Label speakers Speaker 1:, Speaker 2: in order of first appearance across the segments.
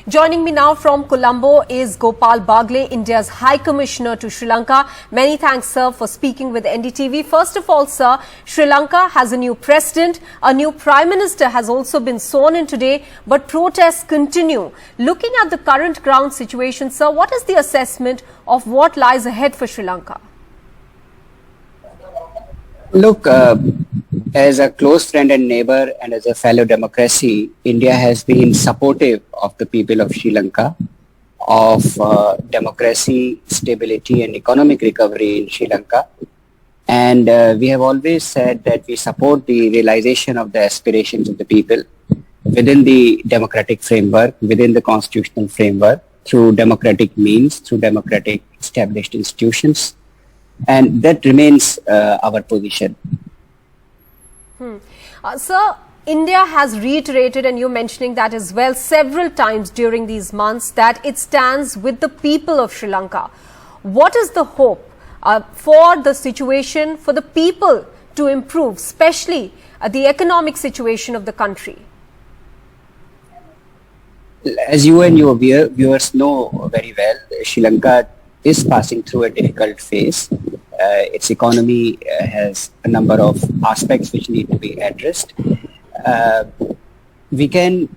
Speaker 1: Joining me now from Colombo is Gopal Bagle, India's High Commissioner to Sri Lanka. Many thanks, sir, for speaking with NDTV. First of all, sir, Sri Lanka has a new president. A new prime minister has also been sworn in today, but protests continue. Looking at the current ground situation, sir, what is the assessment of what lies ahead for Sri Lanka?
Speaker 2: Look, as a close friend and neighbor and as a fellow democracy, India has been supportive of the people of Sri Lanka, of democracy, stability and economic recovery in Sri Lanka. And we have always said that we support the realization of the aspirations of the people within the democratic framework, within the constitutional framework, through democratic means, through democratic established institutions. And that remains our position.
Speaker 1: Sir, India has reiterated, and you're mentioning that as well, several times during these months, that it stands with the people of Sri Lanka. What is the hope for the situation, for the people to improve, especially the economic situation of the country?
Speaker 2: As you and your viewers know very well, Sri Lanka is passing through a difficult phase. Its economy has a number of aspects which need to be addressed. We can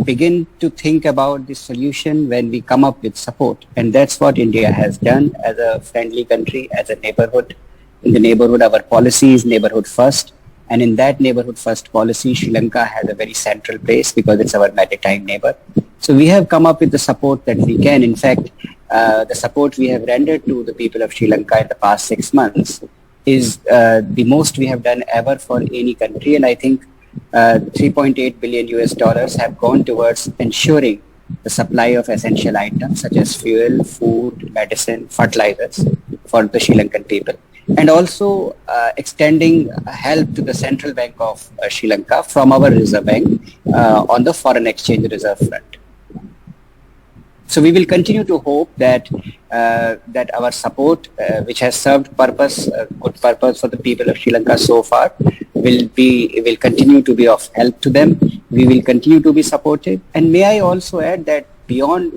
Speaker 2: begin to think about the solution when we come up with support, and that's what India has done as a friendly country, as a neighborhood. In the neighborhood, our policy is neighborhood first, and in that neighborhood first policy, Sri Lanka has a very central place because it's our maritime neighbor. So we have come up with the support that we can. In fact, the support we have rendered to the people of Sri Lanka in the past 6 months is the most we have done ever for any country, and I think 3.8 billion US dollars have gone towards ensuring the supply of essential items such as fuel, food, medicine, fertilizers for the Sri Lankan people, and also extending help to the Central Bank of Sri Lanka from our Reserve Bank on the foreign exchange reserve front. So we will continue to hope that that our support, which has served good purpose for the people of Sri Lanka so far, will continue to be of help to them. We will continue to be supportive. And may I also add that beyond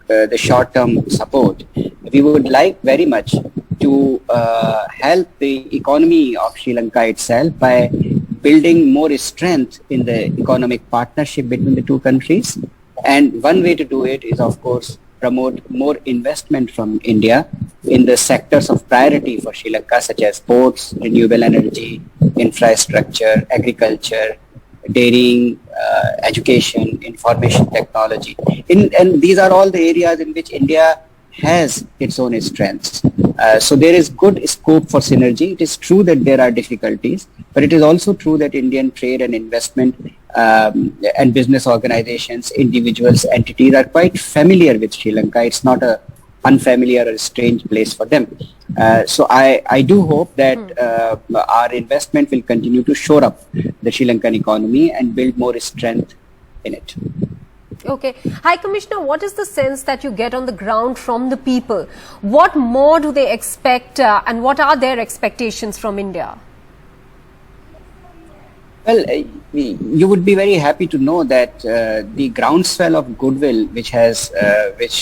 Speaker 2: the short-term support, we would like very much to help the economy of Sri Lanka itself by building more strength in the economic partnership between the two countries. And one way to do it is, of course, promote more investment from India in the sectors of priority for Sri Lanka, such as ports, renewable energy, infrastructure, agriculture, dairying, education, information technology. And these are all the areas in which India has its own strengths. So there is good scope for synergy. It is true that there are difficulties, but it is also true that Indian trade and investment and business organizations, individuals, entities are quite familiar with Sri Lanka. It's not a unfamiliar or strange place for them. So I do hope that our investment will continue to shore up the Sri Lankan economy and build more strength in it.
Speaker 1: Okay. High Commissioner, what is the sense that you get on the ground from the people? What more do they expect and what are their expectations from India?
Speaker 2: Well, you would be very happy to know that the groundswell of goodwill which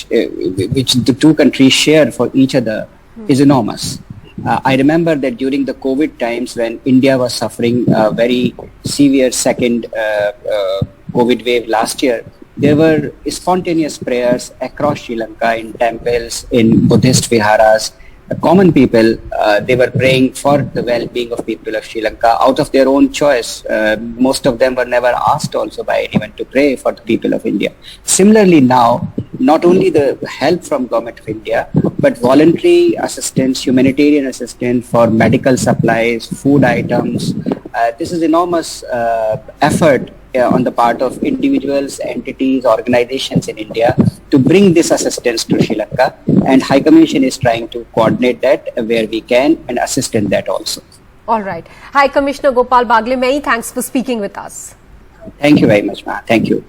Speaker 2: the two countries share for each other is enormous. I remember that during the COVID times when India was suffering a very severe second COVID wave last year, there were spontaneous prayers across Sri Lanka in temples, in Buddhist viharas. Common people, they were praying for the well-being of people of Sri Lanka out of their own choice. Most of them were never asked also by anyone to pray for the people of India. Similarly now, not only the help from Government of India, but voluntary assistance, humanitarian assistance for medical supplies, food items. This is enormous effort on the part of individuals, entities, organizations in India to bring this assistance to Sri Lanka, and High Commission is trying to coordinate that where we can and assist in that also.
Speaker 1: All right. High Commissioner Gopal Bagle, many thanks for speaking with us.
Speaker 2: Thank you very much, ma'am. Thank you.